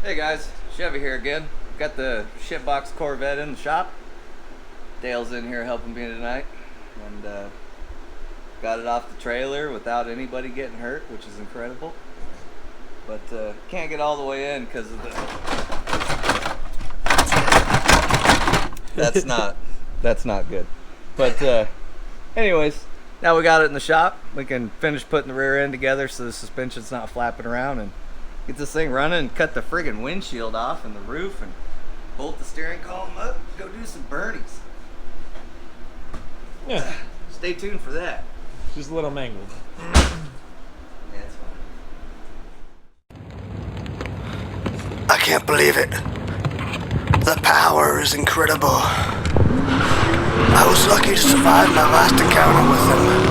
Hey guys, Chevy here again. Got the shitbox Corvette in the shop. Dale's in here helping me tonight, and got it off the trailer without anybody getting hurt, which is incredible. But can't get all the way in because of the. That's not good. But anyways, now we got it in the shop. We can finish putting the rear end together so the suspension's not flapping around and get this thing running and cut the friggin' windshield off and the roof and bolt the steering column up, go do some burnies. Yeah. Stay tuned for that. Just a little mangled. Yeah, it's fine. I can't believe it. The power is incredible. I was lucky to survive my last encounter with them.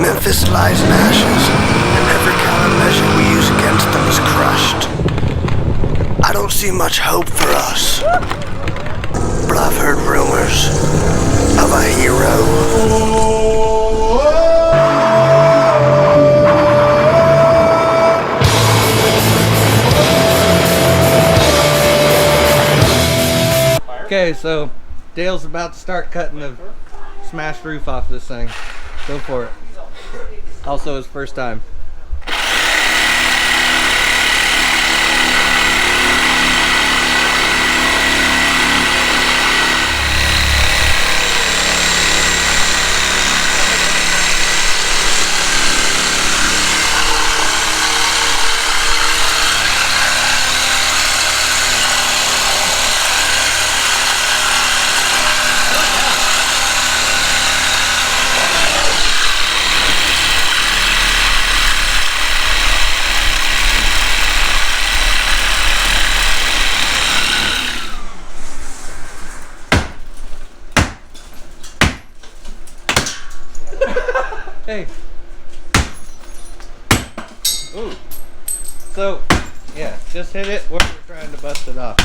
Memphis lies in ashes, and every countermeasure we use against them is crushed. I don't see much hope for us, but I've heard rumors of a hero. Okay, so Dale's about to start cutting the smashed roof off this thing. Go for it. Also his first time. Hey. Ooh. So, yeah, just hit it where we're trying to bust it off.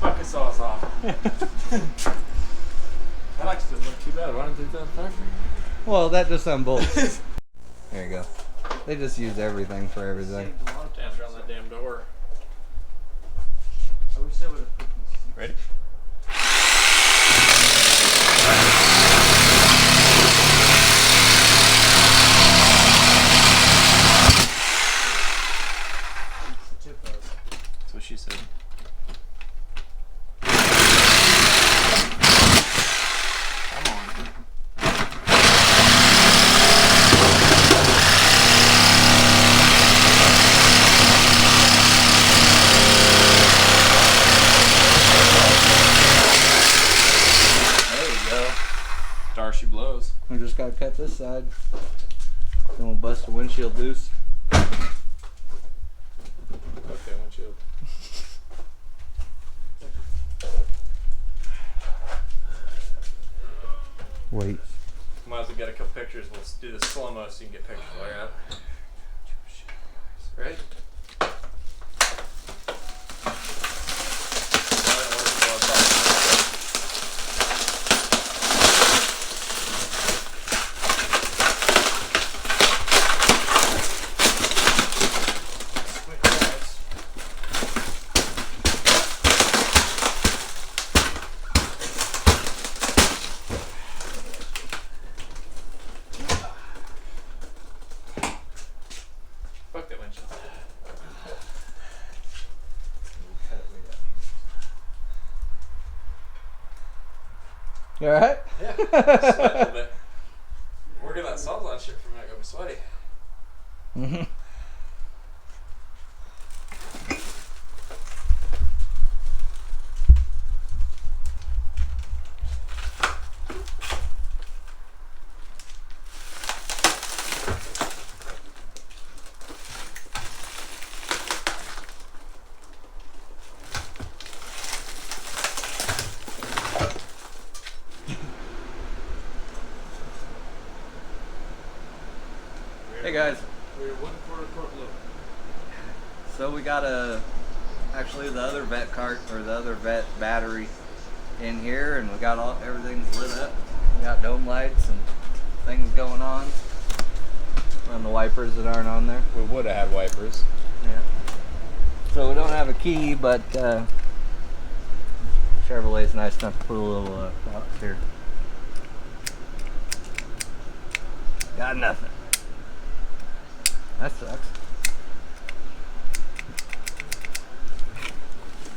Fucking sauce off. That actually doesn't look too bad. Why didn't they do that first? Well, that just unbolts. There you go. They just use everything for everything. Dance around that damn door. I wish they would have put these. Ready? That's what she said. She blows. We just gotta cut this side. Then we'll bust the windshield loose. Okay, windshield. Wait. Might as well get a couple pictures. We'll do the slow-mo so you can get pictures while you're out. Ready? Fuck that windshield. You alright? Yeah. Sweat a little bit. Working that salt on shit for a minute got me sweaty. Mm-hmm. Hey guys. We're 1/4 quart low. So we got actually the other Vette cart or the other Vette battery in here, and we got everything's lit up. We got dome lights and things going on. On the wipers that aren't on there. We would have had wipers. Yeah. So we don't have a key, but Chevrolet's nice enough to put a little box here. Got nothing. That sucks.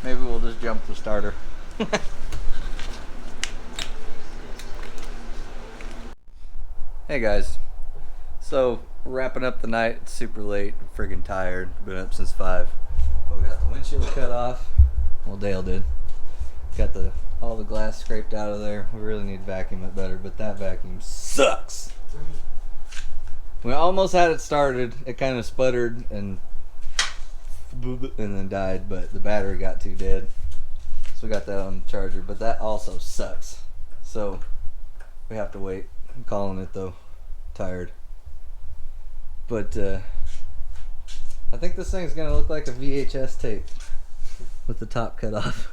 Maybe we'll just jump the starter. Hey guys. So, wrapping up the night. It's super late. I'm friggin' tired. Been up since 5. But we got the windshield cut off. Well, Dale did. Got all the glass scraped out of there. We really need to vacuum it better, but that vacuum sucks. We almost had it started. It kind of sputtered and then died, but the battery got too dead. So we got that on the charger, but that also sucks. So we have to wait. I'm calling it though. Tired. But I think this thing's gonna look like a VHS tape with the top cut off.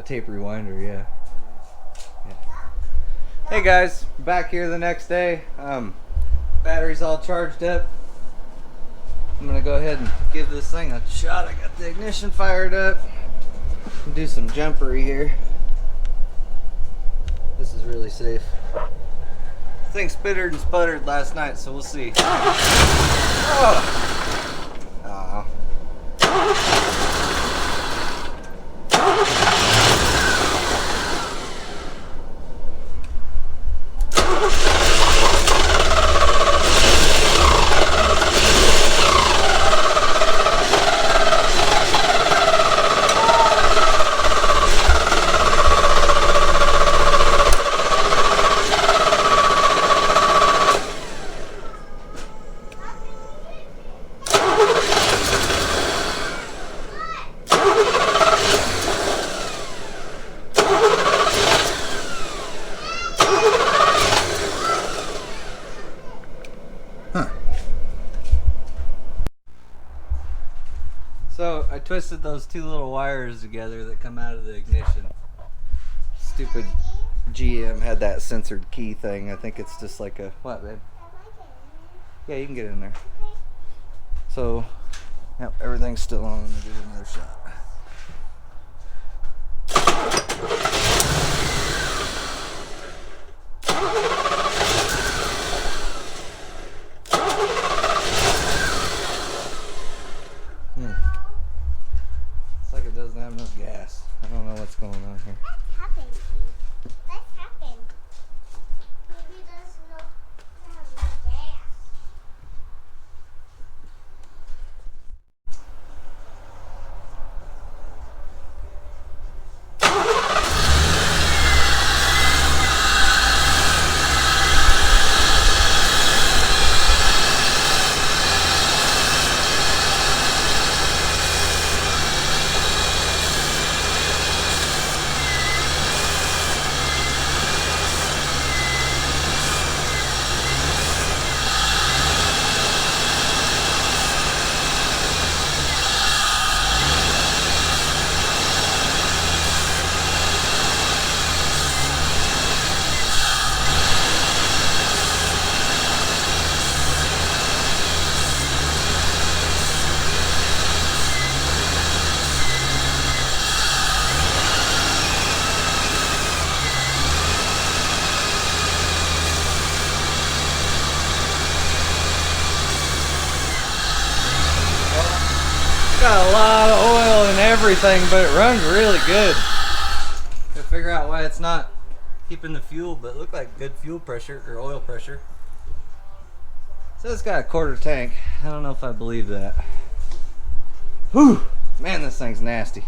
Tape rewinder, yeah. Hey guys, back here the next day. Battery's all charged up. I'm gonna go ahead and give this thing a shot. I got the ignition fired up. Do some jumpery here. This is really safe. Thing spittered and sputtered last night, so we'll see. Oh. So I twisted those two little wires together that come out of the ignition. Stupid GM had that censored key thing. I think it's just like a what, babe? Yeah, you can get in there. So, yep, everything's still on. Let me give it another shot. It's like it doesn't have enough gas. I don't know what's going on here. What happened, Eve? What happened? Maybe there's no gas. Got a lot of oil and everything, but it runs really good. Gotta figure out why it's not keeping the fuel, but it looked like good fuel pressure or oil pressure. So it's got a quarter tank. I don't know if I believe that. Whew, man, this thing's nasty.